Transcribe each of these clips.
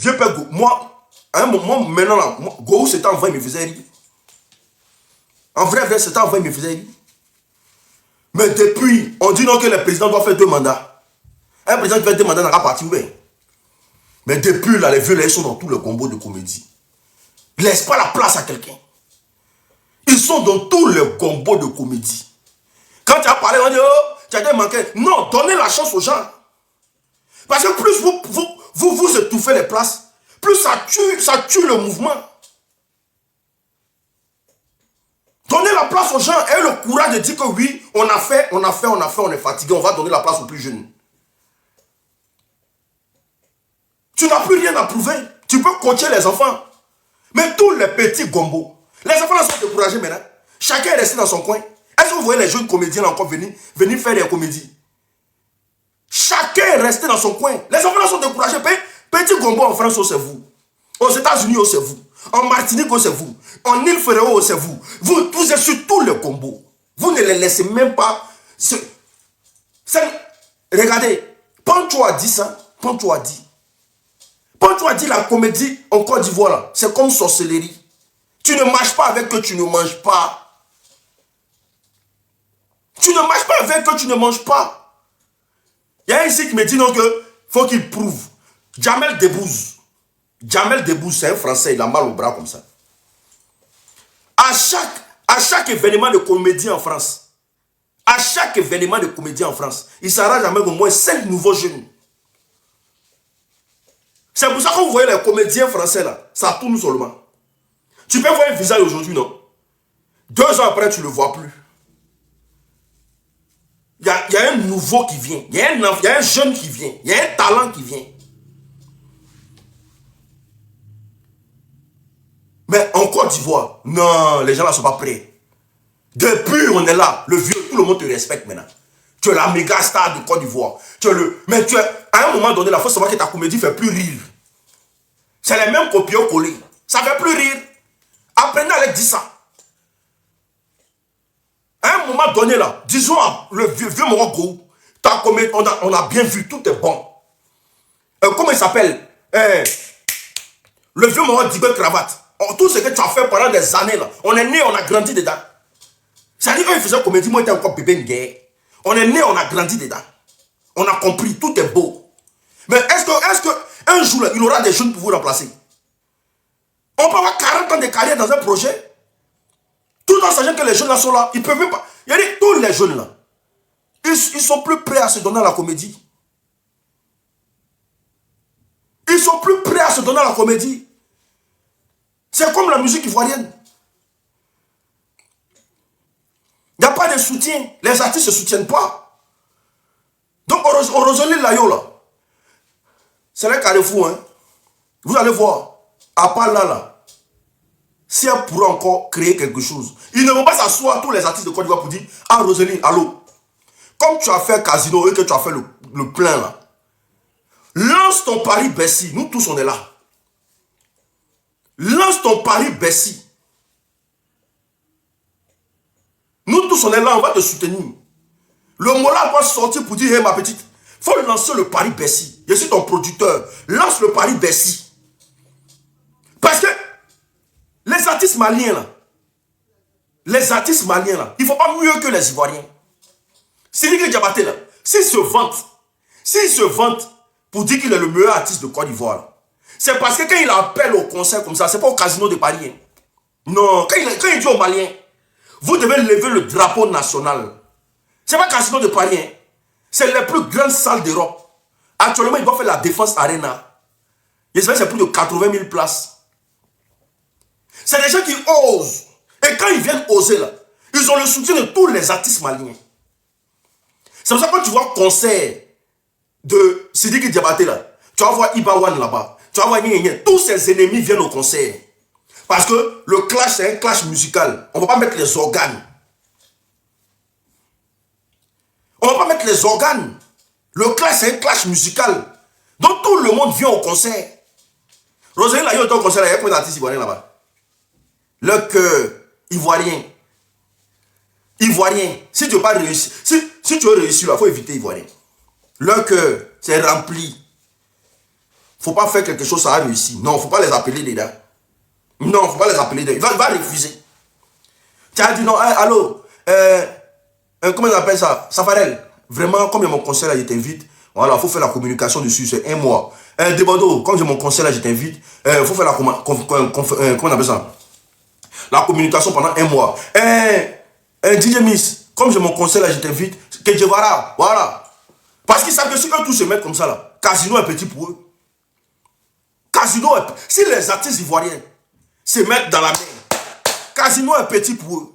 vieux père, moi, à un moment, maintenant, là, Gohou, c'était en vrai, il me faisait rire. En vrai, c'était en vrai, il me faisait rire. Mais depuis, on dit non que le président doit faire 2 mandats. Un président qui fait 2 mandats n'a pas parti, oui. Mais depuis, là, les vieux, là, ils sont dans tout le combo de comédie. Laisse pas la place à quelqu'un. Ils sont dans tout le combo de comédie. Quand tu as parlé, on dit, oh, tu as des manqués. Non, donnez la chance aux gens. Parce que plus vous étouffez les places, plus ça tue le mouvement. Donnez la place aux gens et le courage de dire que oui, on a fait, on est fatigué, on va donner la place aux plus jeunes. Tu n'as plus rien à prouver. Tu peux coacher les enfants. Mais tous les petits gombos, les enfants là sont découragés maintenant. Chacun est resté dans son coin. Est-ce que vous voyez les jeunes comédiens encore venir faire des comédies? Chacun est resté dans son coin. Les enfants là sont découragés. Petit gombo en France, c'est vous. Aux États-Unis, c'est vous. En Martinique, c'est vous. En Île-Féroé, c'est vous. Vous êtes sur tous les combos. Vous ne les laissez même pas. Regardez, Pancho a dit ça. Pancho a dit la comédie en Côte d'Ivoire, c'est comme sorcellerie. Tu ne marches pas avec que tu ne manges pas. Tu ne marches pas avec que tu ne manges pas. Il y a ici qui me dit donc que faut qu'il prouve. Jamel Debbouze, c'est un Français, il a mal au bras comme ça. À chaque événement de comédie en France, il s'arrange avec au moins 5 nouveaux jeunes. C'est pour ça que vous voyez les comédiens français là, ça tourne seulement. Tu peux voir un visage aujourd'hui, non? 2 ans après, tu ne le vois plus. Il y a un nouveau qui vient, il y a un jeune qui vient, il y a un talent qui vient. Mais en Côte d'Ivoire, non, les gens là ne sont pas prêts. Depuis on est là, le vieux, tout le monde te respecte maintenant. Tu es la méga star de Côte d'Ivoire. Mais à un moment donné, il faut savoir que ta comédie ne fait plus rire. C'est les mêmes copier-coller. Ça ne fait plus rire. Apprenez à leur dire ça. À un moment donné, là, disons le vieux Morocco, ta comédie, on a bien vu, tout est bon. Comment il s'appelle? Le vieux Morocco dit cravate. Tout ce que tu as fait pendant des années, là, on est né, on a grandi dedans. C'est-à-dire qu'ils faisaient comédie, moi j'étais encore bébé guerre. On est né, on a grandi dedans. On a compris, tout est beau. Mais est-ce que un jour, là, il aura des jeunes pour vous remplacer? On peut avoir 40 ans de carrière dans un projet, tout en sachant que les jeunes là sont là, ils peuvent même pas. Il y a dit, tous les jeunes là, ils sont plus prêts à se donner à la comédie. Ils sont plus prêts à se donner à la comédie. C'est comme la musique ivoirienne. Il n'y a pas de soutien. Les artistes ne se soutiennent pas. Donc, on Rosalie Layo, là, c'est un carrefour. Hein. Vous allez voir, à part là, si elle pourrait encore créer quelque chose, ils ne vont pas s'asseoir tous les artistes de Côte d'Ivoire pour dire, ah Rosalie, allô, comme tu as fait Casino et que tu as fait le plein là, lance ton pari Bessie, nous tous on est là. Lance ton pari Bessie. Nous tous on est là, on va te soutenir. Le Mola va sortir pour dire, hé ma petite, il faut lancer le pari Bessie. Je suis ton producteur, lance le pari Bessie. Parce que les artistes maliens là, il ne faut pas mieux que les Ivoiriens. Sidiki Diabaté là, s'il se vante pour dire qu'il est le meilleur artiste de Côte d'Ivoire, c'est parce que quand il appelle au concert comme ça, c'est pas au Casino de Paris. Hein. Non, quand il dit aux Maliens, vous devez lever le drapeau national. C'est pas Casino de Paris. Hein. C'est la plus grande salle d'Europe. Actuellement, il doit faire la Défense Arena. J'espère que c'est plus de 80 000 places. C'est des gens qui osent. Et quand ils viennent oser là, ils ont le soutien de tous les artistes maliens. C'est pour ça que quand tu vois le concert de Sidiki Diabaté là, tu vas voir Ibawan là-bas, tu vas voir tous ses ennemis viennent au concert. Parce que le clash, c'est un clash musical. On ne va pas mettre les organes. On ne va pas mettre les organes. Le clash, c'est un clash musical. Donc tout le monde vient au concert. Rosalie Layo est au concert, il y a combien d'artistes ivoiriens là-bas? Le cœur ivoirien. Ivoirien. Si tu veux pas réussir, si tu veux réussir, il faut éviter ivoirien. Le cœur, c'est rempli. faut pas faire quelque chose, ça a réussi. Non, faut pas les appeler dedans. Non, faut pas les appeler dedans. Il va refuser. Tu as dit non, allô, comment on appelle ça? Safarel. Vraiment, comme il y a mon conseil là, je t'invite. Voilà, il faut faire la communication dessus, c'est un mois. Debando, comme j'ai mon conseil là, je t'invite. Il faut faire la comment on appelle ça? La communication pendant un mois. DJ Miss, comme j'ai mon conseil là, je t'invite. Que je voilà. Parce qu'ils savent que si eux tous se mettent comme ça là, Casino est petit pour eux. Casino est... Si les artistes ivoiriens se mettent dans la mer, Casino est petit pour eux.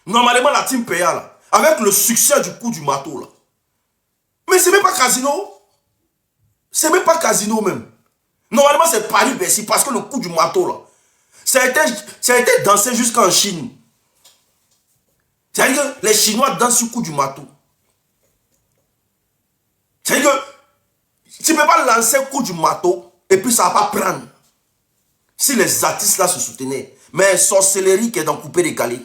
Normalement, la team Paya là, avec le succès du coup du marteau là. Mais c'est même pas Casino. C'est même pas Casino même. Normalement, c'est Paris-Bercy parce que le coup du marteau là, ça a été dansé jusqu'en Chine. C'est-à-dire que les Chinois dansent sur le coup du marteau. C'est-à-dire que tu ne peux pas lancer le coup du marteau et puis ça ne va pas prendre. Si les artistes là se soutenaient. Mais sorcellerie qui est dans coupé décalé.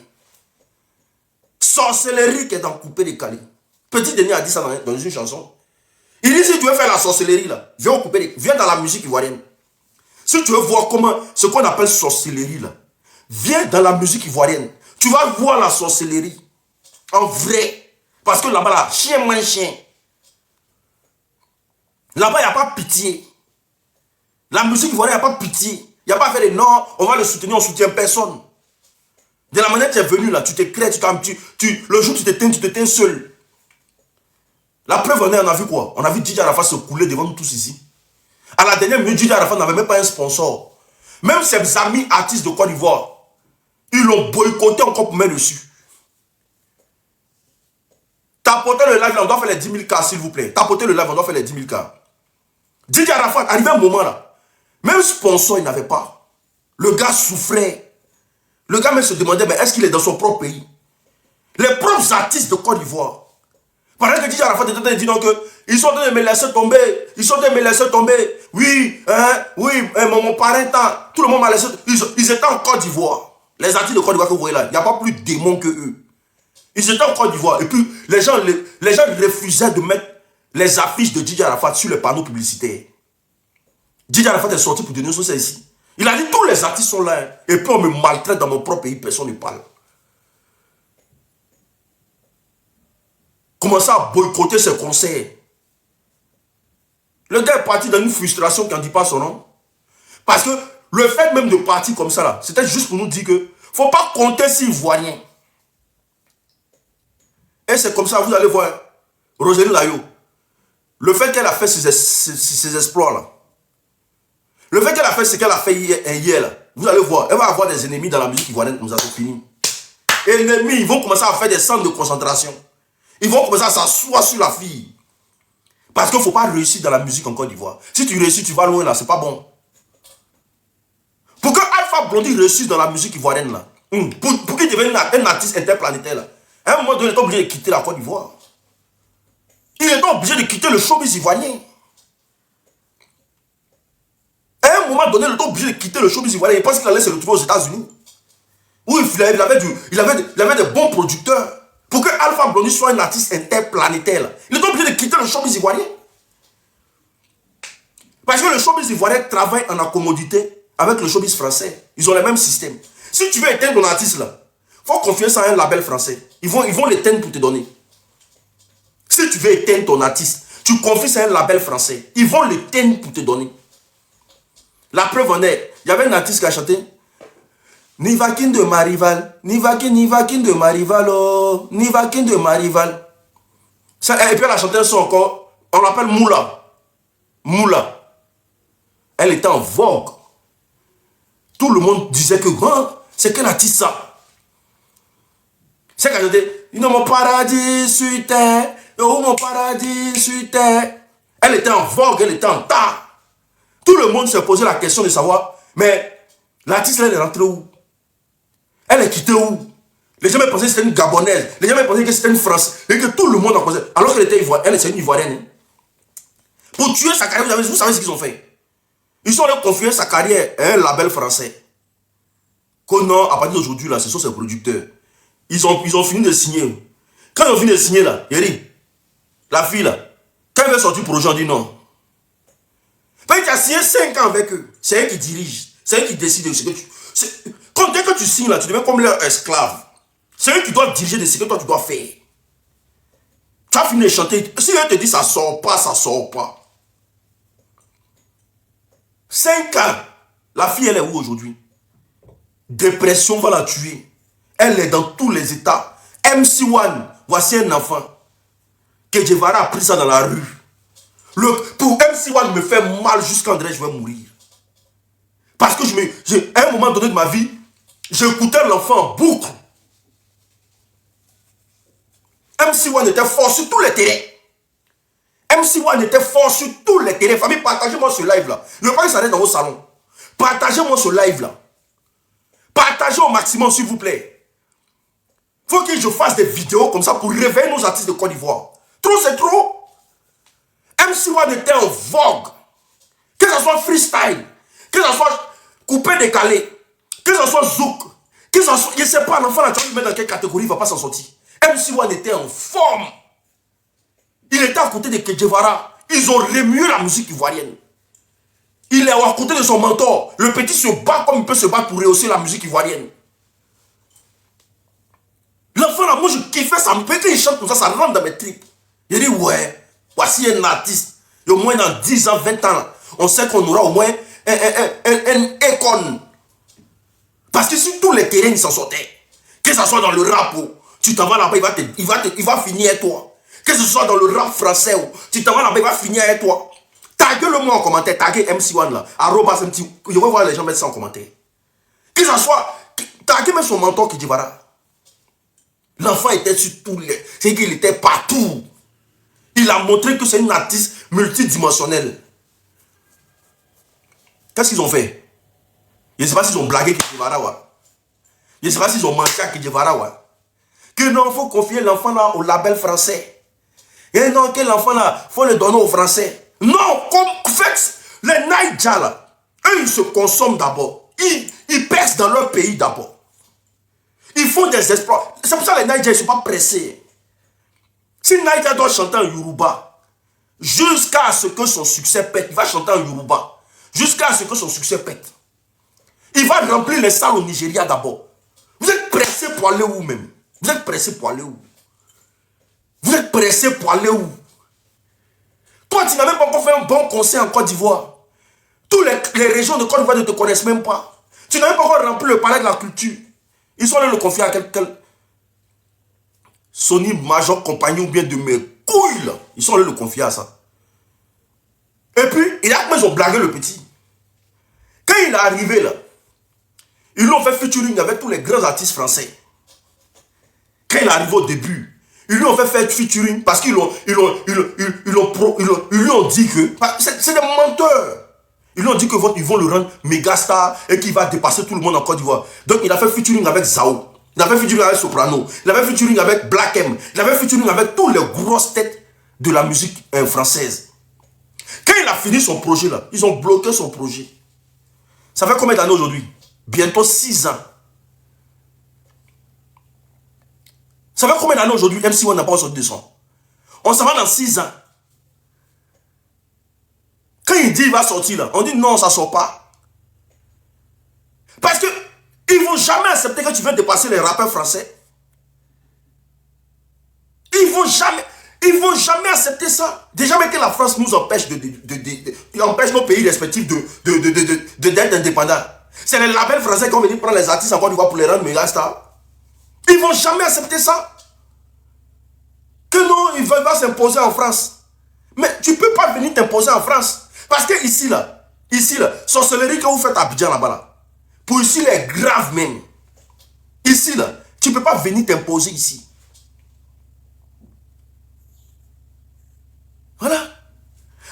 Sorcellerie qui est dans coupé décalé. Petit Denis a dit ça dans une chanson. Il dit si tu veux faire la sorcellerie là, viens dans la musique ivoirienne. Si tu veux voir ce qu'on appelle sorcellerie là, viens dans la musique ivoirienne. Tu vas voir la sorcellerie. En vrai. Parce que là-bas, là, chien moins chien. Là-bas, il n'y a pas pitié. La musique ivoirienne, il n'y a pas pitié. Il n'y a pas fait de non, on va le soutenir, on ne soutient personne. De la manière que tu es venu là, tu t'éclaires, le jour où tu t'éteins seul. La preuve, on a vu quoi? On a vu DJ Arafat se couler devant nous tous ici. À la dernière minute, DJ Arafat n'avait même pas un sponsor. Même ses amis artistes de Côte d'Ivoire, ils l'ont boycotté encore pour mettre dessus. Tapotez le live là, on doit faire les 10 000 cas s'il vous plaît. Tapotez le live, on doit faire les 10 000 cas. DJ Arafat, arrivé un moment là, même sponsor il n'avait pas. Le gars souffrait. Le gars même se demandait, mais est-ce qu'il est dans son propre pays? Les propres artistes de Côte d'Ivoire. Pendant que DJ Arafat était en train de dire ils sont en train de me laisser tomber. Ils sont en train de me laisser tomber. Oui, mon parrain, tout le monde m'a laissé. Ils étaient en Côte d'Ivoire. Les artistes de Côte d'Ivoire que vous voyez là, il n'y a pas plus de démons que eux. Ils étaient en Côte d'Ivoire. Et puis, les gens refusaient de mettre les affiches de DJ Arafat sur les panneaux publicitaires. DJ Arafat est sorti pour donner ça ici. Il a dit tous les artistes sont là. Et puis on me maltraite dans mon propre pays, personne ne parle. Commencer à boycotter ses concerts. Le gars est parti dans une frustration qui n'en dit pas son nom. Parce que le fait même de partir comme ça, là, c'était juste pour nous dire que faut pas compter sur Ivoirien. Et c'est comme ça, vous allez voir, Roselyne Layo, le fait qu'elle a fait ses exploits là, le fait qu'elle a fait ce qu'elle a fait hier là, vous allez voir, elle va avoir des ennemis dans la musique ivoirienne, comme ça c'est fini. Ennemis, ils vont commencer à faire des centres de concentration. Ils vont commencer à s'asseoir sur la fille. Parce qu'il ne faut pas réussir dans la musique en Côte d'Ivoire. Si tu réussis, tu vas loin là, c'est pas bon. Pour que Alpha Blondy réussisse dans la musique ivoirienne là, pour qu'il devienne un artiste interplanétaire là, à un moment donné, il est obligé de quitter la Côte d'Ivoire. Il est obligé de quitter le showbiz ivoirien. À un moment donné, il est obligé de quitter le showbiz ivoirien. Il pense qu'il allait se retrouver aux États-Unis. Où il avait des bons producteurs. Pour que Alpha Blondy soit un artiste interplanétaire, il est obligé de quitter le showbiz ivoirien. Parce que le showbiz ivoirien travaille en accommodité avec le showbiz français. Ils ont le même système. Si tu veux éteindre ton artiste là, il faut confier ça à un label français. Ils vont l'éteindre pour te donner. Si tu veux éteindre ton artiste, tu confies ça à un label français. Ils vont l'éteindre pour te donner. La preuve en est, il y avait un artiste qui a chanté Nivakin de ma rival, Nivakin de ma rival, oh, Nivakin de ma rival. Et puis elle a chanté un son encore, on l'appelle Moula. Moula. Elle était en vogue. Tout le monde disait que c'est quel artiste ça? C'est qu'elle a chanté mon paradis sur terre, oh mon paradis sur terre. Elle était en vogue, elle était en tas. Tout le monde se posait la question de savoir, mais l'artiste elle est rentrée où? Elle est quittée où? Les gens me pensaient que c'était une Gabonaise. Les gens me pensaient que c'était une France. Et que tout le monde en pensait. Alors qu'elle était ivoirienne. Elle, c'est une Ivoirienne. Hein. Pour tuer sa carrière, vous savez ce qu'ils ont fait? Ils sont allés confier sa carrière à un label français. Que non, à partir d'aujourd'hui, là, ce sont ses producteurs. Ils ont fini de signer. Quand ils ont fini de signer, là, Yeri, la fille, là, quand elle veut sortir le projet, on dit non. Mais tu as signé 5 ans avec eux. C'est eux qui dirigent. C'est eux qui décident de ce que tu... Dès que tu signes là, tu deviens comme leur esclave. C'est eux qui doivent diriger de ce que toi tu dois faire. Tu as fini de chanter. Si eux te disent ça sort pas, ça sort pas. 5 ans. La fille, elle est où aujourd'hui? Dépression va la tuer. Elle est dans tous les états. MC1, voici un enfant. Que Guevara a pris ça dans la rue. Pour MC1 me fait mal jusqu'à André, je vais mourir. Parce que à un moment donné de ma vie, j'écoutais l'enfant en boucle. MC1 était fort sur tous les terrains. MC1 était fort sur tous les terrains. Famille, partagez-moi ce live-là. Ne pas que ça reste dans vos salons. Partagez-moi ce live-là. Partagez au maximum, s'il vous plaît. Il faut que je fasse des vidéos comme ça pour réveiller nos artistes de Côte d'Ivoire. Trop, c'est trop. MC1 était en vogue. Que ce soit freestyle, que ce soit coupé, décalé, que ce soit zouk, que ce soit, je ne sais pas, l'enfant là, tu vas le mettre dans quelle catégorie, il ne va pas s'en sortir. MC1 était en forme. Il était à côté de Guevara. Ils ont remué la musique ivoirienne. Il est à côté de son mentor. Le petit se bat comme il peut se battre pour rehausser la musique ivoirienne. L'enfant là, moi je kiffais ça. Quand il chante comme ça rentre dans mes tripes. Il dit ouais, voici un artiste. Et au moins dans 10 ans, 20 ans, on sait qu'on aura au moins un icône. Parce que sur tous les terrains, il s'en sortait. Que ce soit dans le rap, tu t'en vas là-bas, il va finir avec toi. Que ce soit dans le rap français, tu t'en vas là-bas, il va finir avec toi. Taguez-le-moi en commentaire, taguez MC1 là, @MC1. Je vais voir les gens mettre ça en commentaire. Que ce soit, taguez même son mentor qui dit voilà. L'enfant était sur tous les... C'est qu'il était partout. Il a montré que c'est une artiste multidimensionnelle. Qu'est-ce qu'ils ont fait? Je ne sais pas s'ils ont blagué Guevara. Je ne sais pas s'ils ont menti à Guevara. Que non, il faut confier l'enfant là au label français. Et non, que l'enfant là, il faut le donner aux Français. Non, comme fait, les Naïdja là, eux ils se consomment d'abord. Ils percent dans leur pays d'abord. Ils font des exploits. C'est pour ça que les Naïdja ne sont pas pressés. Si Naïdja doit chanter en Yoruba, jusqu'à ce que son succès pète, il va chanter en Yoruba. Jusqu'à ce que son succès pète. Il va remplir les salles au Nigeria d'abord. Vous êtes pressé pour aller où même? Vous êtes pressé pour aller où? Vous êtes pressé pour aller où? Toi, tu n'as même pas encore fait un bon concert en Côte d'Ivoire. Toutes les régions de Côte d'Ivoire ne te connaissent même pas. Tu n'as même pas encore rempli le palais de la culture. Ils sont allés le confier à quelqu'un. Sony Major Compagnie ou bien de mes couilles là. Ils sont allés le confier à ça. Et puis, ils ont blagué le petit. Quand il est arrivé là, ils l'ont fait featuring avec tous les grands artistes français. Quand il est arrivé au début, ils lui ont fait featuring parce qu'ils lui ont dit que... C'est des menteurs. Ils lui ont dit qu'ils vont le rendre méga star et qu'il va dépasser tout le monde en Côte d'Ivoire. Donc il a fait featuring avec Zao. Il a fait featuring avec Soprano. Il a fait featuring avec Black M. Il a fait featuring avec toutes les grosses têtes de la musique française. Quand il a fini son projet là, ils ont bloqué son projet. Ça fait combien d'années aujourd'hui? Bientôt 6 ans. Ça fait combien d'années aujourd'hui? MC1 n'a pas sorti de son. On s'en va dans 6 ans. Quand il dit il va sortir là, on dit non, ça ne sort pas. Parce que ils ne vont jamais accepter que tu veux dépasser les rappeurs français. Ils ne vont jamais accepter ça. Déjà, mais que la France nous empêche empêche nos pays respectifs d'être indépendants. C'est les labels français qui ont venu prendre les artistes en Côte d'Ivoire pour les rendre méga stars. Ils ne vont jamais accepter ça. Que non, ils veulent pas s'imposer en France. Mais tu ne peux pas venir t'imposer en France. Parce que ici, là, sorcellerie que vous faites à Abidjan là-bas, là, pour ici, les graves même. Ici, là, tu ne peux pas venir t'imposer ici. Voilà.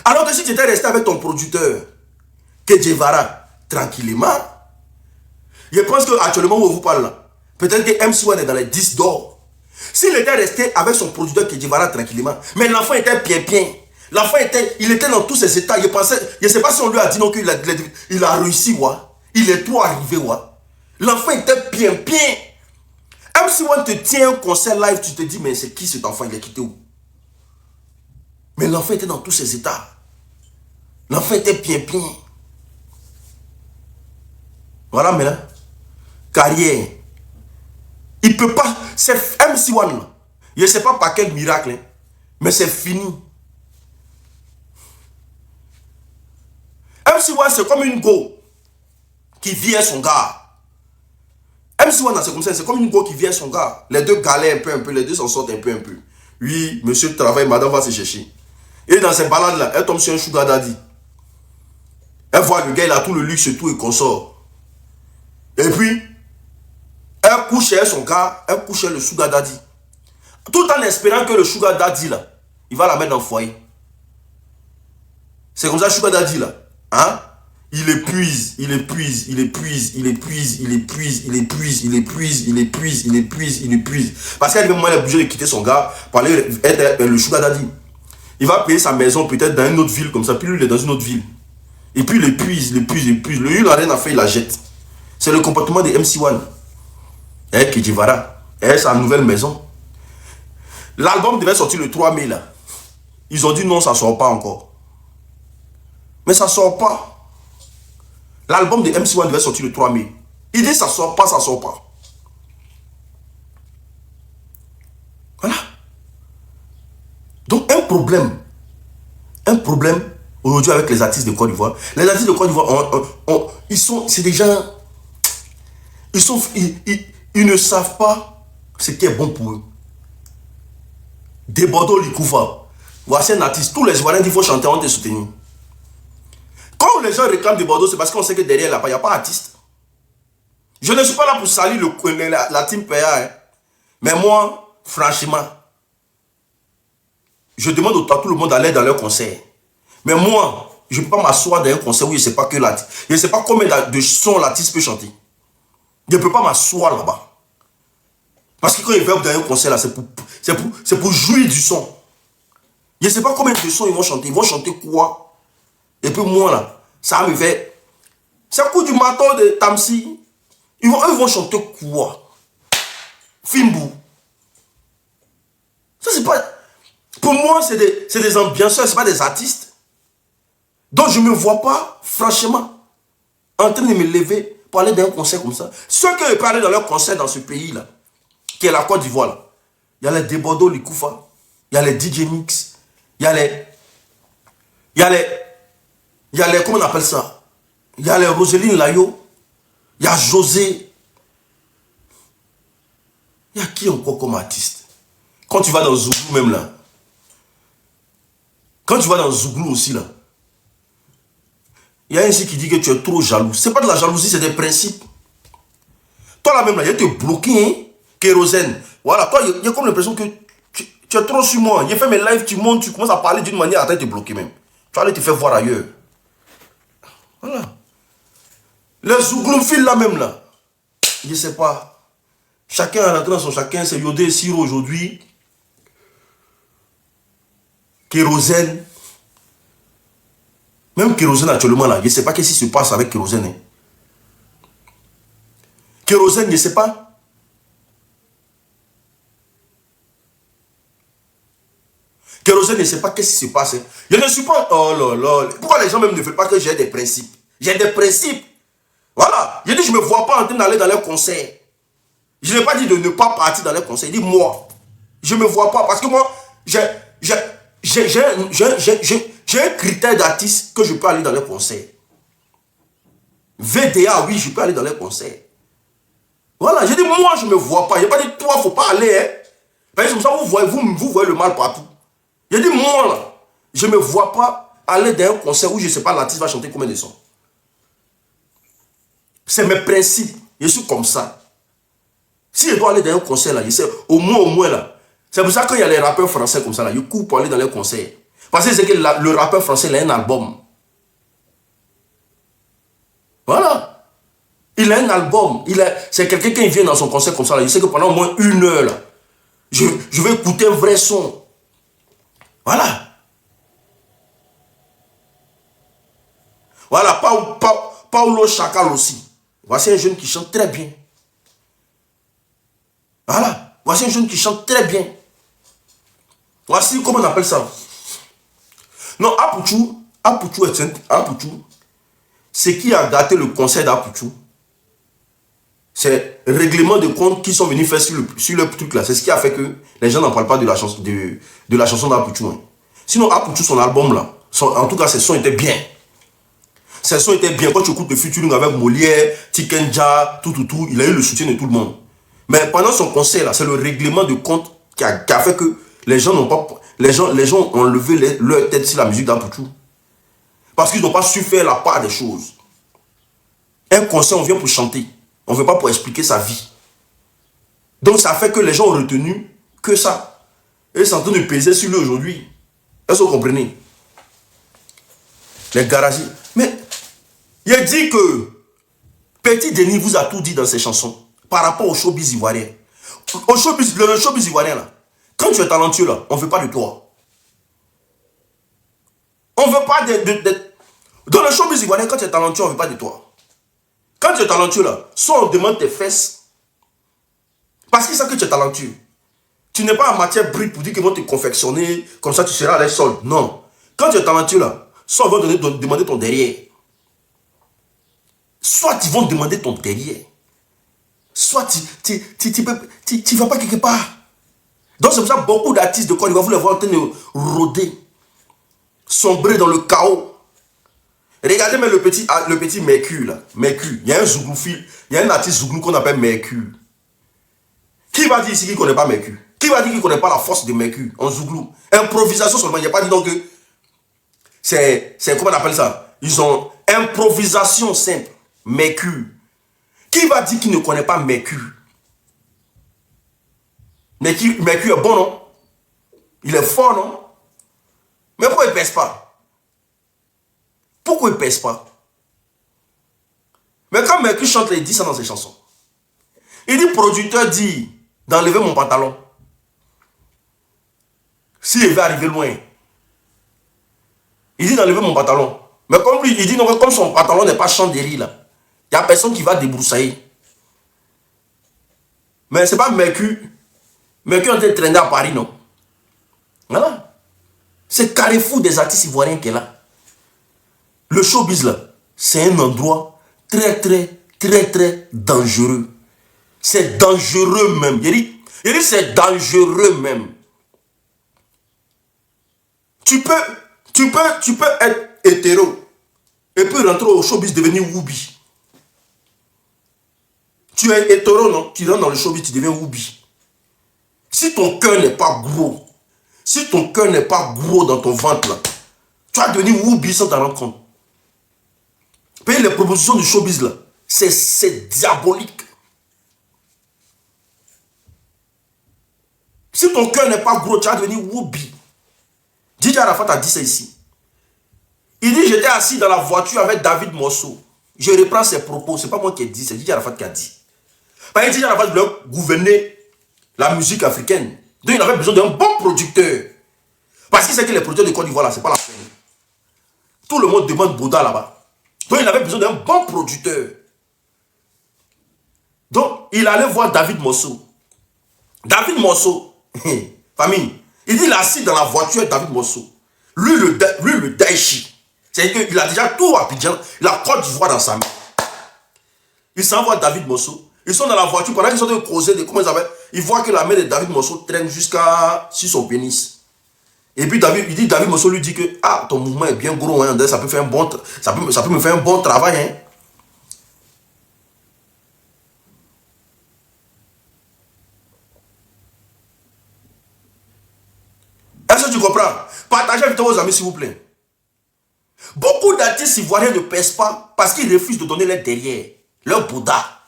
Alors que si tu étais resté avec ton producteur, que Guevara, tranquillement, je pense qu'actuellement où on vous parle là, peut-être que MC1 est dans les 10 d'or. S'il était resté avec son producteur que Guevara tranquillement, mais l'enfant était bien. L'enfant il était dans tous ses états. Je ne sais pas si on lui a dit non qu'il a réussi, ouais. Il est trop arrivé, ouais. L'enfant était bien. MC1 te tient un concert live, tu te dis, mais c'est qui cet enfant? Il est quitté où? Mais l'enfant était dans tous ses états. L'enfant était bien. Voilà maintenant. Carrière. Il peut pas. C'est MC1. Je ne sais pas par quel miracle. Mais c'est fini. MC1 c'est comme une go qui vient son gars. MC1 c'est comme ça, c'est comme une go qui vient son gars. Les deux galèrent un peu, les deux s'en sortent un peu. Oui, monsieur travaille, madame va se chercher. Et dans ces balades là, elle tombe sur un sugar daddy. Elle voit le gars, il a tout le luxe et tout, et consort. Et puis, elle couche chez son gars, elle couche chez le sugar daddy. Tout en espérant que le sugar daddy là, il va la mettre dans le foyer. C'est comme ça, sugar daddy là. Hein? Il épuise. Parce qu'elle veut moins obligé de quitter son gars pour aller être le sugar daddy. Il va payer sa maison peut-être dans une autre ville comme ça, puis lui il est dans une autre ville. Et puis il épuise. Le il n'a rien à faire, il la jette. C'est le comportement de MC1. Et Kidjivara. Et sa nouvelle maison. L'album devait sortir le 3 mai là. Ils ont dit non, ça ne sort pas encore. Mais ça ne sort pas. L'album de MC1 devait sortir le 3 mai. Il dit ça ne sort pas, ça ne sort pas. Voilà. Donc un problème aujourd'hui avec les artistes de Côte d'Ivoire. Les artistes de Côte d'Ivoire, c'est des gens, ils ne savent pas ce qui est bon pour eux. Des Bordeaux Likoufa. Voici un artiste. Tous les Ivoiriens disent qu'il faut chanter, on te soutenir. Quand les gens réclament des Bordeaux, c'est parce qu'on sait que derrière là-bas, il n'y a pas d'artiste. Je ne suis pas là pour salir la team PA. Hein. Mais moi, franchement, je demande à tout le monde d'aller dans leur concert. Mais moi, je ne peux pas m'asseoir dans un concert où je ne sais pas que l'artiste. Je ne sais pas combien de sons l'artiste peut chanter. Je ne peux pas m'asseoir là-bas. Parce que quand ils veulent dans un concert, c'est pour jouir du son. Je ne sais pas combien de sons ils vont chanter. Ils vont chanter quoi? Et puis moi, là, ça me fait... C'est un coup du matin de Tamsi. Eux vont chanter quoi? Fimbu. Ça, c'est pas... Pour moi, c'est des ambianceurs, ce n'est pas des artistes. Donc, je ne me vois pas, franchement, en train de me lever pour aller dans un concert comme ça. Ceux qui peuvent aller dans leur concert dans ce pays-là, qui est la Côte d'Ivoire, là, il y a les Debodo Likoufa, il y a les DJ Mix, il y a les, comment on appelle ça? Il y a les Roseline Layo, il y a José. Il y a qui encore comme artiste? Quand tu vas dans Zouglou même là, quand tu vas dans Zouglou aussi là, il y a un ici qui dit que tu es trop jaloux. Ce n'est pas de la jalousie, c'est des principes. Toi là même là, il te bloqué, hein? Kérosène. Voilà, toi, il y a comme l'impression que tu es trop sur moi. J'ai fait mes lives, tu montes, tu commences à parler d'une manière à te bloquer même. Tu vas aller te faire voir ailleurs. Voilà. Les Zougloufils là même là, je ne sais pas. Chacun a rentré dans son chacun, c'est Yodé et Siro aujourd'hui. Kérosène. Même Kérosène actuellement là, je ne sais pas qu'est-ce qui se passe avec Kérosène. Hein. Kérosène, je ne sais pas. Kérosène ne sait pas qu'est-ce qui se passe. Hein. Je ne suis pas... Oh là là. Pourquoi les gens même ne veulent pas que j'ai des principes? J'ai des principes. Voilà. Je dis, je ne me vois pas en train d'aller dans les concerts. Je n'ai pas dit de ne pas partir dans les concerts. Je dis, moi, je ne me vois pas. Parce que moi, j'ai un critère d'artiste que je peux aller dans les concerts. VDA, oui, je peux aller dans les concerts. Voilà. Je dis, moi, je ne me vois pas. Je n'ai pas dit, toi, il ne faut pas aller. Hein. Parce que comme ça, vous voyez le mal partout. Je dis, moi, là, je ne me vois pas aller dans un concert où je ne sais pas l'artiste va chanter combien de sons. C'est mes principes. Je suis comme ça. Si je dois aller dans un concert, là, je sais, au moins, là. C'est pour ça qu'il y a les rappeurs français comme ça, là. Ils courent pour aller dans les concerts. Parce que c'est que le rappeur français, il a un album. Voilà. Il a un album. C'est quelqu'un qui vient dans son concert comme ça, là. Il sait que pendant au moins 1 heure, là, je vais écouter un vrai son. Voilà. Voilà, Paulo Chacal aussi. Voici un jeune qui chante très bien. Voilà. Voici un jeune qui chante très bien. Voici, comment on appelle ça? Non, Apouchou, Apouchou, ce qui a gâté le conseil d'Apouchou, c'est le règlement de compte qu'ils sont venus faire sur le truc là. C'est ce qui a fait que les gens n'en parlent pas de la chanson d'Apouchou. Hein. Sinon, Apouchou, son album là, en tout cas, ses sons étaient bien. Ses sons étaient bien. Quand tu écoutes le featuring avec Molière, Tikenja, tout, il a eu le soutien de tout le monde. Mais pendant son concert là, c'est le règlement de compte qui a fait que les gens n'ont pas. Les gens ont levé leur tête sur la musique d'Apouchou. Parce qu'ils n'ont pas su faire la part des choses. Un concert, on vient pour chanter. On ne veut pas pour expliquer sa vie. Donc ça fait que les gens ont retenu que ça. Et ils sont en train de peser sur lui aujourd'hui. Est-ce que vous comprenez? Les garagiers. Mais il a dit que Petit Denis vous a tout dit dans ses chansons par rapport au showbiz ivoirien. Le showbiz ivoirien là. Quand tu es talentueux là, on ne veut pas de toi. On ne veut pas dans le showbiz ivoirien, quand tu es talentueux, on ne veut pas de toi. Quand tu es talentueux là, soit on demande tes fesses, parce qu'ils savent que tu es talentueux. Tu n'es pas en matière brute pour dire qu'ils vont te confectionner, comme ça tu seras à l'aise seul. Non. Quand tu es talentueux là, soit on va demander ton derrière. Soit ils vont demander ton derrière. Soit tu ne vas pas quelque part. Donc c'est pour ça que beaucoup d'artistes de Côte d'Ivoire, vous les voir en train de rôder, sombrer dans le chaos. Regardez même le petit Mercure là. Mercure. Il y a un zouglouphile. Il y a un artiste zouglou qu'on appelle Mercure. Qui va dire ici qu'il ne connaît pas Mercure? Qui va dire qu'il ne connaît pas la force de Mercure en zouglou? Improvisation seulement. Il n'y a pas dit donc que c'est comment on appelle ça? Ils ont improvisation simple. Mercure. Qui va dire qu'il ne connaît pas Mercure? Mercure est bon, non? Il est fort, non? Mais pourquoi il ne pèse pas? Pourquoi il ne pèse pas? Mais quand Mercure chante, il dit ça dans ses chansons. Il dit, producteur dit d'enlever mon pantalon. S'il veut arriver loin. Il dit d'enlever mon pantalon. Mais comme lui, il dit, non, comme son pantalon n'est pas chandéri là, il n'y a personne qui va débroussailler. Mais ce n'est pas Mercure. Mercure est en train de traîner à Paris, non? Voilà. C'est Carrefour des artistes ivoiriens qui est là. Le showbiz là, c'est un endroit très dangereux. C'est dangereux même. Il dit c'est dangereux même. Tu peux être hétéro et puis rentrer au showbiz devenir Woubi. Tu es hétéro, non? Tu rentres dans le showbiz, tu deviens Woubi. Si ton cœur n'est pas gros, si ton cœur n'est pas gros dans ton ventre là, tu vas devenir Woubi sans t'en rendre compte. Payer les propositions du showbiz là, c'est diabolique. Si ton cœur n'est pas gros, tu vas devenir Woubi. Didier Arafat a dit ça ici. Il dit, j'étais assis dans la voiture avec David Mosso. Je reprends ses propos, c'est pas moi qui ai dit, c'est Didier Arafat qui a dit. Parce que Didier Arafat voulait gouverner la musique africaine. Donc il avait besoin d'un bon producteur. Parce qu'il sait que les producteurs de Côte d'Ivoire là, c'est pas la peine. Tout le monde demande Bouddha là-bas. Donc il avait besoin d'un bon producteur. Donc il allait voir David Mosso. David Mosso, famille, il dit il est assis dans la voiture David Mosso. Lui le Daichi. C'est-à-dire qu'il a déjà tout à Abidjan, la Côte d'Ivoire dans sa main. Il s'envoie David Mosso. Ils sont dans la voiture, pendant qu'ils sont en train de causer de comment ils avaient, ils voient que la main de David Mosso traîne jusqu'à sur son pénis. Et puis David Mosso lui dit que ah, ton mouvement est bien gros, hein, ça peut faire un bon, ça peut me faire un bon travail. Hein. Est-ce que tu comprends? Partagez avec vos amis s'il vous plaît. Beaucoup d'artistes ivoiriens ne pèsent pas parce qu'ils refusent de donner leur derrière, leur Bouddha.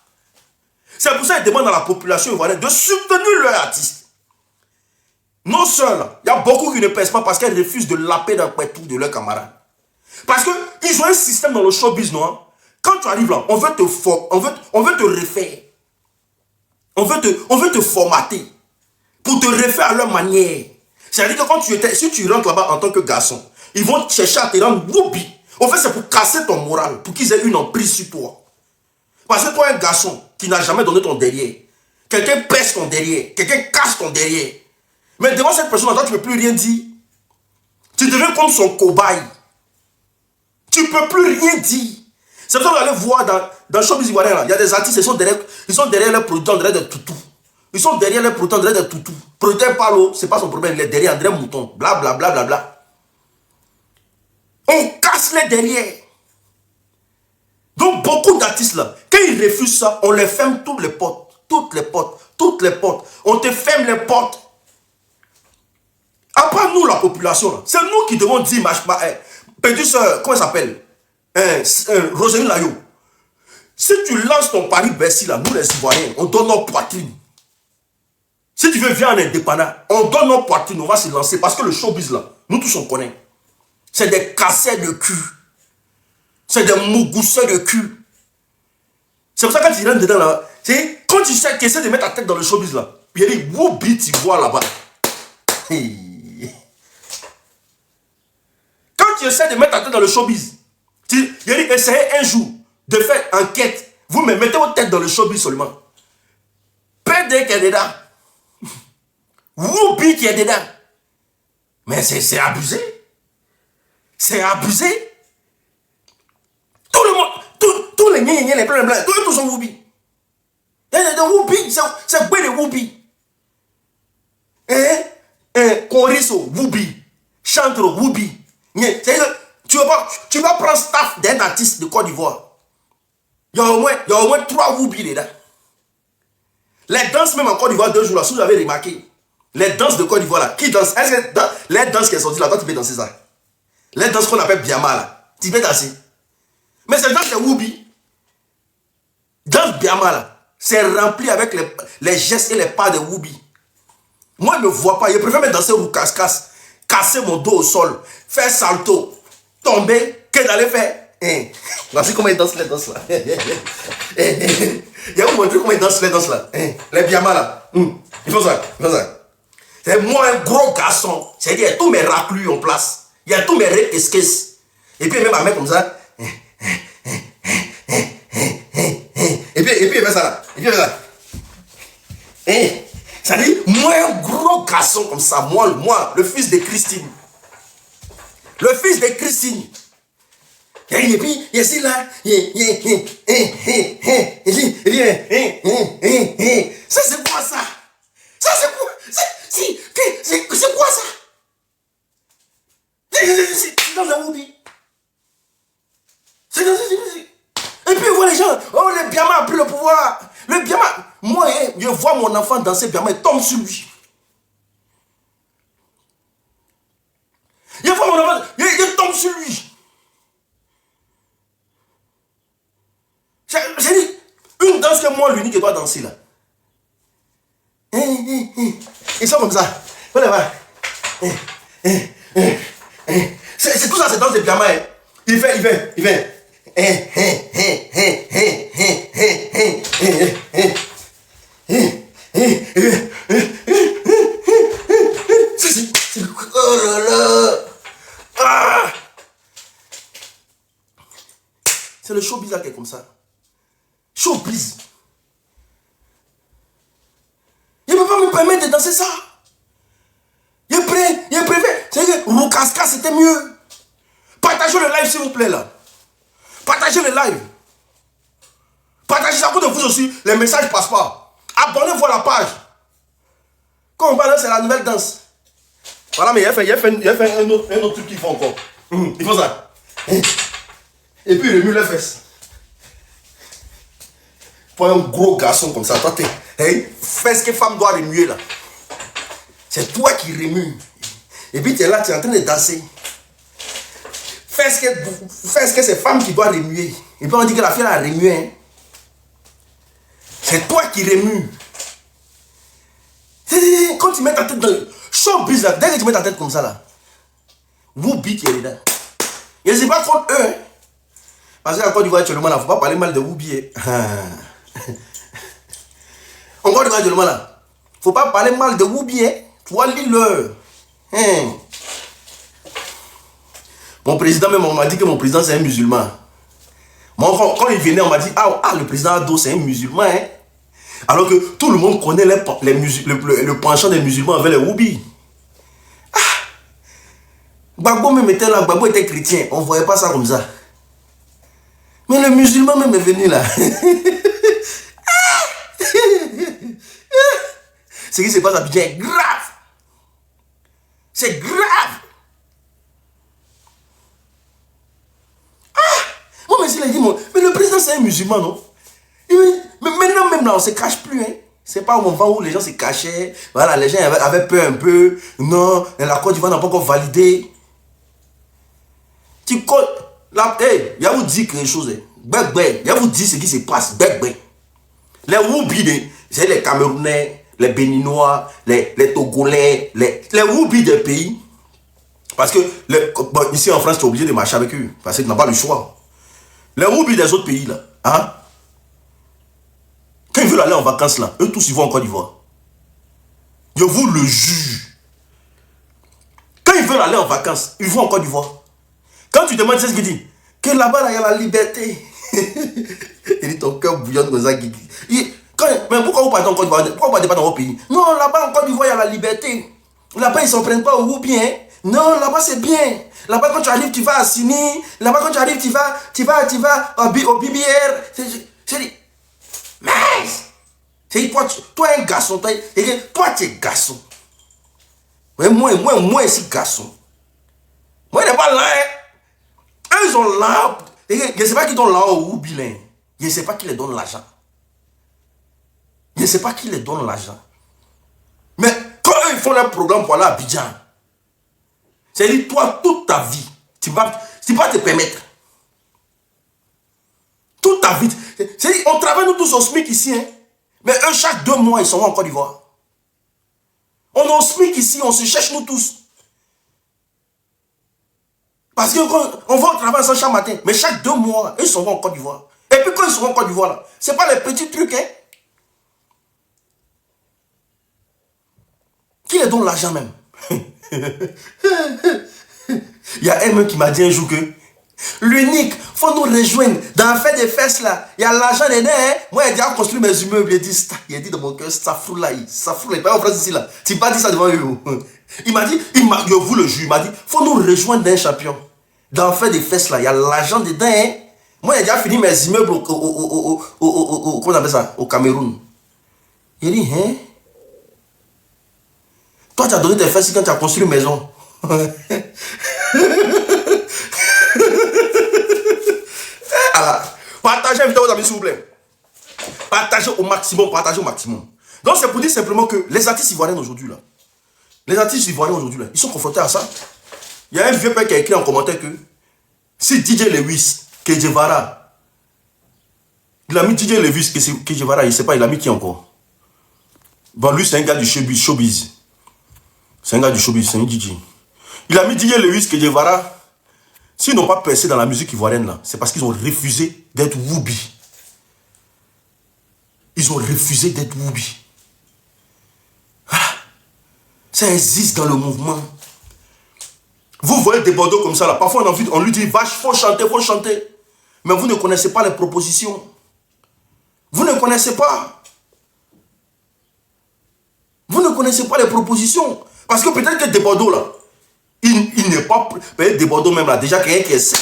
C'est pour ça qu'ils demandent à la population ivoirienne de soutenir leur artiste. Non seuls, il y a beaucoup qui ne pèsent pas parce qu'ils refusent de laper dans le tout de leurs camarades. Parce qu'ils ont un système dans le showbiz, non? Quand tu arrives là, on veut te refaire. On veut te formater pour te refaire à leur manière. C'est-à-dire que quand si tu rentres là-bas en tant que garçon, ils vont chercher à te rendre whoopi. En fait, c'est pour casser ton moral, pour qu'ils aient une emprise sur toi. Parce que toi, un garçon qui n'a jamais donné ton derrière, quelqu'un pèse ton derrière, quelqu'un casse ton derrière. Mais devant cette personne, toi, tu ne peux plus rien dire. Tu deviens comme son cobaye. Tu ne peux plus rien dire. C'est pour ça que vous allez voir dans le showbiz ivoirien, là, il y a des artistes, ils sont derrière les producteurs, derrière des toutous. Ils sont derrière les producteurs, derrière des toutous. Producteur parle, c'est pas son problème, il est derrière André Mouton. Bla bla bla bla bla. On casse les derrière. Donc beaucoup d'artistes là, quand ils refusent ça, on les ferme toutes les portes. Toutes les portes. Toutes les portes. On te ferme les portes. À part nous, la population, c'est nous qui devons dire, petite soeur, comment elle s'appelle, Roselyne Layo. Si tu lances ton pari Bercy, là, nous les Ivoiriens, on donne nos poitrines. Si tu veux venir en indépendant, on donne nos poitrines, on va se lancer. Parce que le showbiz, là, nous tous on connaît. C'est des casseurs de cul. C'est des mougousseurs de cul. C'est pour ça que quand tu rentres dedans, là, quand tu sais essaie de mettre ta tête dans le showbiz, là, puis il dit, Woubi, tu vois là-bas. Quand tu essaies de mettre ta tête dans le showbiz, il dit, essayez un jour de faire enquête. Vous me mettez votre tête dans le showbiz seulement. PD qui est dedans. Woubi qui est dedans. Mais c'est abusé. C'est abusé. Tout le monde, tous les gnagnagnas, les blancs, tous sont Woubi. Woubi, c'est quoi les Woubi? Coriso, Woubi. Chantre, Woubi. Tu vas prendre staff d'un artiste de Côte d'Ivoire. Il y a au moins 3 Woubi dedans. Les danses, même en Côte d'Ivoire, 2 jours là, si vous avez remarqué, les danses de Côte d'Ivoire là, qui dansent? Est-ce que les danses qui sont sorties là, toi tu peux danser ça? Les danses qu'on appelle Biama là, tu peux danser. Mais ces danses, c'est Woubi. Danse Biama là, c'est rempli avec les gestes et les pas de Woubi. Moi, je ne me vois pas. Je préfère me danser au casse-casse, casser mon dos au sol, faire salto, tomber, que d'aller faire. Voici comment ils dansent les danses là. Il va vous montrer comment ils dansent les danses là. Les Biama là. Il faut ça. C'est moi un gros garçon. C'est-à-dire, il y a tous mes raclus en place. Il y a tous mes esquisses. Et puis, même à mettre comme ça. Et puis, il fait ça là. Ça dit, moi, un gros garçon comme ça, moi, le fils de Christine. Le fils de Christine. Et puis, il est là. Ça, c'est quoi ça? Ça, c'est quoi? C'est quoi ça? C'est dans un Woubi. Et puis, voilà les gens. Oh, le Biama a pris le pouvoir. Le Biama. Moi, je vois mon enfant danser Biama, il tombe sur lui. Je vois mon enfant, il tombe sur lui. J'ai dit, une danse que moi, l'unique, je dois danser là. Ils sont comme ça. Voilà. C'est tout ça, c'est danse de Biama. Il fait. Oh là là. Ah. C'est le showbiz qui est comme ça. Showbiz. Je ne peux pas me permettre de danser ça. Je préfère. C'est que Roukaska c'était mieux. Partagez le live s'il vous plaît là. Partagez le live. Partagez ça pour de vous aussi. Les messages ne passent pas. Abonnez-vous à la page. Quand on parle, c'est la nouvelle danse. Voilà, mais il a fait un autre truc qu'il faut encore. Il faut ça. Et puis il remue les fesses. Pour un gros garçon comme ça, toi, fais ce que femme doit remuer là. C'est toi qui remues. Et puis tu es là, tu es en train de danser. Fais ce que c'est femme qui doit remuer. Et puis on dit que la fille a remué. Hein. C'est toi qui remues. Quand tu mets ta tête dans le showbiz là, dès que tu mets ta tête comme ça là, Woubi qui est dedans. Et c'est pas contre eux. Hein. Parce qu'en Côte d'Ivoire, actuellement, il ne faut pas parler mal de Woubi. En Côte d'Ivoire, actuellement, il ne faut pas parler mal de Woubi. Hein. Toi, lis-le. Hein. Mon président, même, on m'a dit que mon président, c'est un musulman. Moi, quand il venait, on m'a dit, le président Ado, c'est un musulman. Hein. Alors que tout le monde connaît le penchant des musulmans avec les Woubi. Gbagbo même était là, Gbagbo était chrétien. On ne voyait pas ça comme ça. Mais le musulman même est venu là. Ce qui se passe à Abidjan est grave. C'est grave. Moi, mais il a dit, mais le président c'est un musulman, non? Mais maintenant même là, on ne se cache plus. Hein. C'est pas au moment où les gens se cachaient. Voilà, les gens avaient peur un peu. Non, la Côte d'Ivoire n'a pas encore validé. Tu comptes. Là, hey, il y a vous dire quelque chose. Il y a vous dire ce qui se passe. Les Woubi, c'est les Camerounais, les Béninois, les Togolais, les Woubi des pays. Parce que bon, ici en France, tu es obligé de marcher avec eux. Parce que tu n'as pas le choix. Les Woubi des autres pays, là. Hein? Quand ils veulent aller en vacances, là, eux tous, ils vont en Côte d'Ivoire. Je vous le jure. Quand ils veulent aller en vacances, ils vont en Côte d'Ivoire. Quand tu demandes, c'est ce qu'il dit. Que là-bas, il y a la liberté. Il dit, ton cœur bouillonne comme ça. Mais pourquoi vous partez en Côte d'Ivoire? Pourquoi vous ne partez pas dans vos pays? Non, là-bas, en Côte d'Ivoire, il y a la liberté. Là-bas, ils ne s'en prennent pas au bien. Non, là-bas, c'est bien. Là-bas, quand tu arrives, tu vas à Sini. Là-bas, quand tu arrives, tu vas au BBR. C'est dit, mais, c'est toi, un garçon. Toi, tu es garçon. Mais moi, ici, garçon. Moi, je n'ai pas là. Hein. Ils ont là. Je ne sais pas qui donne là au bilan. Je ne sais pas qui les donne l'argent. Je ne sais pas qui les donne l'argent. Mais quand eux, ils font leur programme pour aller à Abidjan, c'est-à-dire, toi, toute ta vie, tu vas te permettre. Toute ta vie. C'est-à-dire, on travaille nous tous au SMIC ici. Hein, mais eux, chaque 2 mois, ils sont en Côte d'Ivoire. On est au SMIC ici, on se cherche nous tous. Parce qu'on va au travail sans chaque matin. Mais chaque 2 mois, ils sont en Côte d'Ivoire. Et puis quand ils sont en Côte d'Ivoire, là, ce n'est pas les petits trucs. Hein. Qui les donne l'argent même? Il y a un mec qui m'a dit un jour que l'unique, il faut nous rejoindre dans la fête des fesses là. Il y a l'argent dedans. Hein? Moi, j'ai déjà construit mes immeubles. Il a dit dans mon cœur, ça fout là. Il pas en France ici là. Tu pas dit ça devant eux. Il m'a dit, je vous le jure, il m'a dit, il faut nous rejoindre d'un champion. Dans la fête des fesses là, il y a l'argent dedans. Hein? Moi, j'ai déjà fini mes immeubles comment on appelle ça? Au Cameroun. Il dit, hein? Toi, tu as donné tes fesses quand tu as construit une maison. Alors, partagez la vidéo, s'il vous plaît. Partagez au maximum, Donc, c'est pour dire simplement que les artistes ivoiriens aujourd'hui, là, ils sont confrontés à ça. Il y a un vieux père qui a écrit en commentaire que si DJ Lewis, Kejevara, il a mis DJ Lewis, Kejevara, il ne sait pas, il a mis qui encore? Bon, lui, c'est un gars du showbiz. C'est un gars du showbiz, c'est un DJ. Il a mis DJ Lewis, Kejevara. S'ils n'ont pas percé dans la musique ivoirienne, là, c'est parce qu'ils ont refusé d'être Woubi. Ils ont refusé d'être Woubi. Voilà. Ça existe dans le mouvement. Vous voyez des bordeaux comme ça, là. Parfois, on lui dit, vache, faut chanter. Mais vous ne connaissez pas les propositions. Vous ne connaissez pas. Vous ne connaissez pas les propositions. Parce que peut-être que des bordeaux, là, il n'est pas... Peut-être des bordeaux même, là, déjà, quelqu'un qui est sec.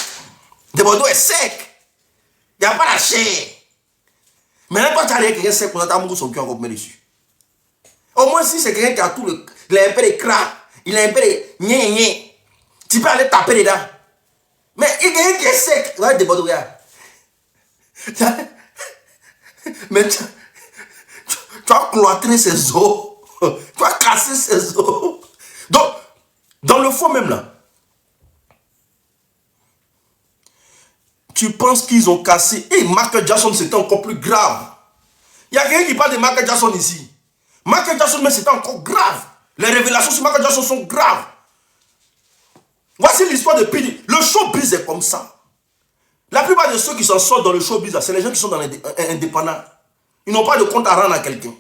Des bordeaux est sec. Il n'y a pas la chair. Maintenant, quand tu as quelqu'un sec, on a son cœur encore dessus. Au moins, si c'est quelqu'un qui a tout le... Il a un peu de crack. Il a un peu de... Gné. Tu peux aller taper dedans. Mais il y a quelqu'un qui est sec. Ouais, des bordeaux, regarde. Mais tu as cloîtré ses os. Tu as cassé ses os. Donc, dans le fond même là, tu penses qu'ils ont cassé. Et Michael Jackson, c'était encore plus grave. Il y a quelqu'un qui parle de Michael Jackson ici. Michael Jackson, mais c'était encore grave. Les révélations sur Michael Jackson sont graves. Voici l'histoire de P. Diddy. Le showbiz est comme ça. La plupart de ceux qui s'en sortent dans le showbiz, c'est les gens qui sont dans l'indépendant. Ils n'ont pas de compte à rendre à quelqu'un.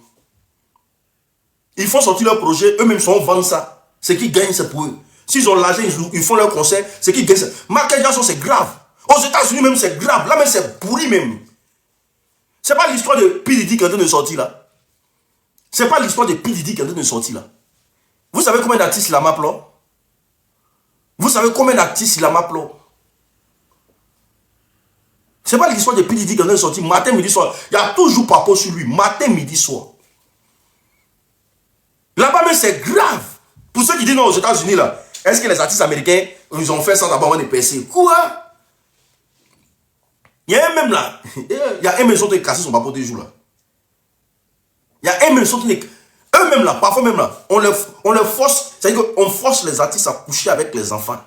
Ils font sortir leur projet, eux-mêmes sont vendent ça. Ce qu'ils gagnent, c'est pour eux. S'ils ont l'argent, ils font leur concert, ce qu'ils gagnent. Michael Jackson, c'est grave. Aux États-Unis même, c'est grave. Là même, c'est pourri même. C'est pas l'histoire de P. Diddy qui est en train de sortir là. C'est pas l'histoire de P. Diddy qui est en train de sortir là. Vous savez combien d'artistes il a m'appelé? Vous savez combien d'artistes il a m'appelé? C'est pas l'histoire de P. Diddy qui est sorti matin, midi, soir. Il y a toujours papo sur lui, matin, midi, soir. Là-bas, mais c'est grave. Pour ceux qui disent non aux États-Unis, là, est-ce que les artistes américains, ils ont fait ça d'abord de percer? Quoi? Il y a un même là. Il y a un même qui a cassé son papo des jours là. Il y a un même qui est. Eux-mêmes là, parfois même là, on les force. C'est-à-dire qu'on force les artistes à coucher avec les enfants.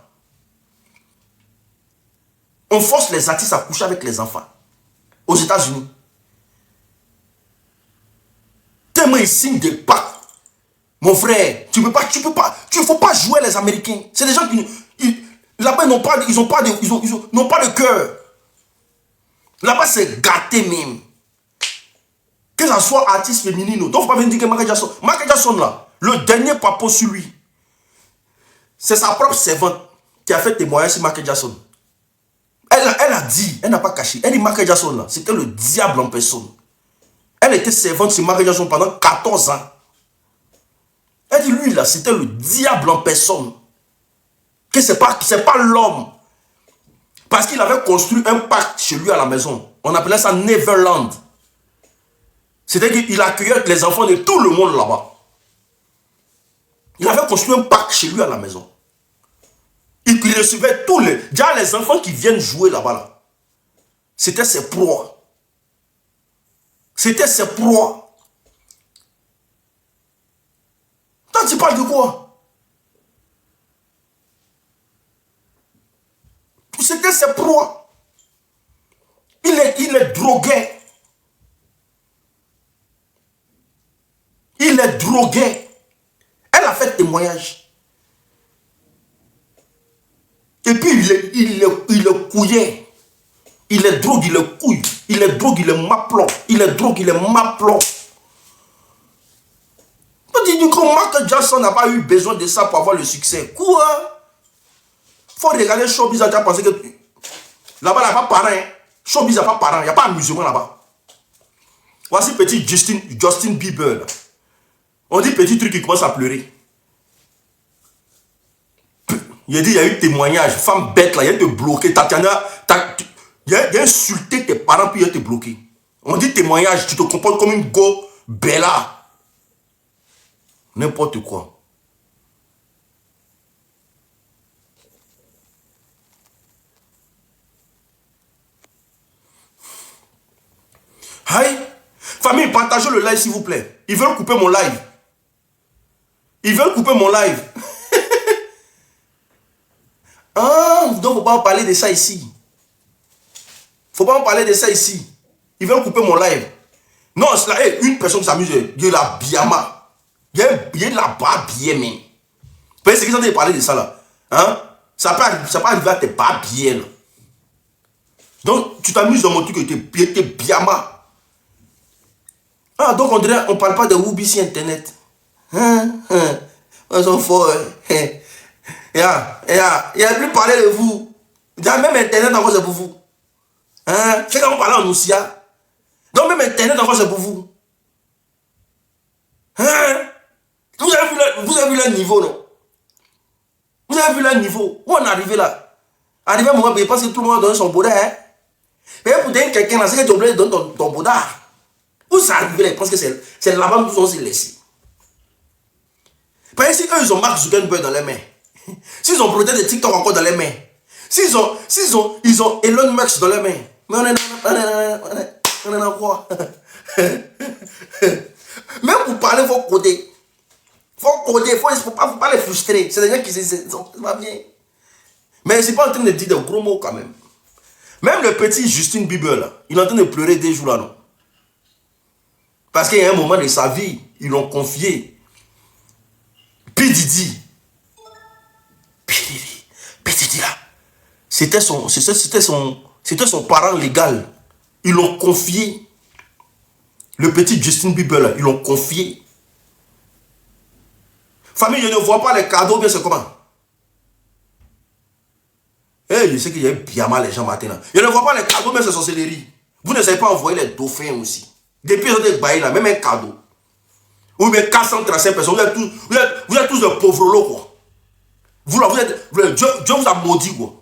On force les artistes à coucher avec les enfants. Aux États-Unis. Tellement ils signent des pactes. Mon frère, tu faut pas jouer les Américains. C'est des gens qui, là-bas, n'ont pas de cœur. Là-bas, c'est gâté même. Que ça soit artiste féminine. Donc, il ne faut pas venir dire que Michael Jackson, là, le dernier papo sur lui, c'est sa propre servante qui a fait témoignage sur Michael Jackson. Elle a dit, elle n'a pas caché. Elle dit Michael Jackson, là, c'était le diable en personne. Elle était servante sur Michael Jackson pendant 14 ans. Elle dit, lui, là, c'était le diable en personne. Que c'est pas l'homme. Parce qu'il avait construit un parc chez lui à la maison. On appelait ça Neverland. C'est-à-dire qu'il accueillait les enfants de tout le monde là-bas. Il avait construit un parc chez lui à la maison. Il recevait tous les... Déjà, les enfants qui viennent jouer là-bas, là, c'était ses proies. C'était ses proies. Toi, tu parles de quoi? C'était ses proies. Il est drogué. Il est drogué. Elle a fait témoignage. Et puis il est couillé. Il est drogue, il est couille. Il est drogue, il est maplon. Il est drogue, il est maplon. Tu dis que Michael Jackson n'a pas eu besoin de ça pour avoir le succès. Quoi? Faut regarder Showbiz, tu as pensé que là-bas, il n'y a pas parents. Hein? Showbiz, il n'y a pas parents. Il n'y a pas amusement là-bas. Voici petit Justin Bieber. Là. On dit petit truc qui commence à pleurer. Il a dit, il y a eu témoignage. Femme bête là, il a te bloqué. Tatiana, il a insulté tes parents puis il a te bloqué. On dit témoignage, tu te comportes comme une go bella. N'importe quoi. Aïe. Famille, partagez le live s'il vous plaît. Ils veulent couper mon live. Ils veulent couper mon live. Ah, donc faut pas en parler de ça ici. Faut pas en parler de ça ici. Ils veulent couper mon live. Non, c'est là, une personne qui s'amuse, il y a la biama. Il y a de la barbier, mais. Vous voyez ce qu'ils ont dit de parler de ça là. Hein? Ça peut arriver à tes barbiers là. Donc, tu t'amuses dans mon truc que t'es biama. Ah, donc on dirait, on parle pas de Woubi sur internet. On s'en fout. Il a plus parlé de vous. Même internet encore c'est pour vous. Hein? C'est quand on parle en Oussia. Donc même internet encore c'est pour vous. Hein? Vous avez vu leur niveau, non? Vous avez vu leur niveau. Où on est arrivé là? Arrivé à un moment, je pense que tout le monde a donné son boudin. Hein? Mais pour donner quelqu'un là, c'est que tu es obligé de donner ton boudin. Où ça arrive là? Je pense que c'est là-bas où on s'est laissé. Parce que si eux, ils ont Mark Zuckerberg dans les mains, s'ils ont peut-être des TikTok encore dans les mains, s'ils ont Elon Musk dans les mains, mais on est dans quoi? Même pour parler, il faut coder. Il faut coder, il ne faut pas les frustrer. C'est des gens qui sont pas bien. Mais je ne suis pas en train de dire de gros mots quand même. Même le petit Justin Bieber, là, il est en train de pleurer des jours là, non? Parce qu'il y a un moment de sa vie, ils l'ont confié. P. Diddy là, c'était son parent légal. Ils l'ont confié. Le petit Justin Bieber là, ils l'ont confié. Famille, je ne vois pas les cadeaux, bien c'est comment? Je sais qu'il y a bien mal les gens matin là. Je ne vois pas les cadeaux, mais c'est sorcellerie. Vous ne savez pas envoyer les dauphins aussi. Depuis ils ont des bails là, même un cadeau. Ou bien 435 personnes, vous êtes tous des pauvres lots quoi. Dieu vous a maudit quoi.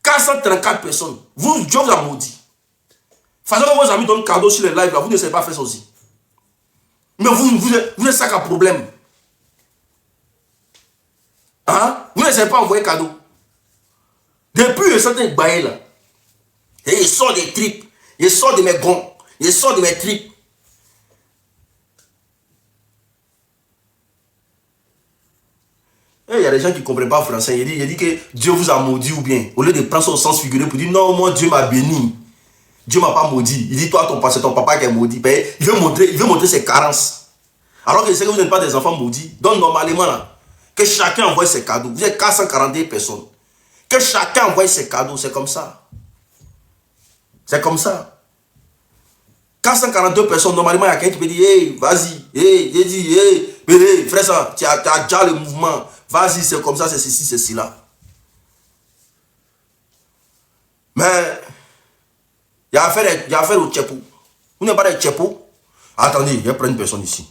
434 personnes. Dieu vous a maudit. Façon que vos amis donnent cadeau sur les lives, là, vous ne savez pas faire ça aussi. Mais vous êtes ça qu'un problème. Hein? Vous ne savez pas envoyer cadeau. Depuis le certain bail là, et il sort des tripes, il sort de mes gonds, il sort de mes tripes. Il y a des gens qui ne comprennent pas français. Il dit que Dieu vous a maudit ou bien. Au lieu de prendre son sens figuré pour dire non, moi Dieu m'a béni. Dieu ne m'a pas maudit. Il dit toi, c'est ton papa qui est maudit. Il veut montrer ses carences. Alors que je sais que vous n'êtes pas des enfants maudits. Donc normalement, là, que chacun envoie ses cadeaux. Vous êtes 441 personnes. Que chacun envoie ses cadeaux. C'est comme ça. C'est comme ça. 442 personnes, normalement, il y a quelqu'un qui peut dire hey, vas-y. Hey, j'ai dit, hey, frère, ça, tu as déjà le mouvement. Vas-y, c'est comme ça, c'est ceci, c'est cela. Mais, il y a affaire au tchepo. Vous n'avez pas de tchepo? Attendez, je vais prendre une personne ici.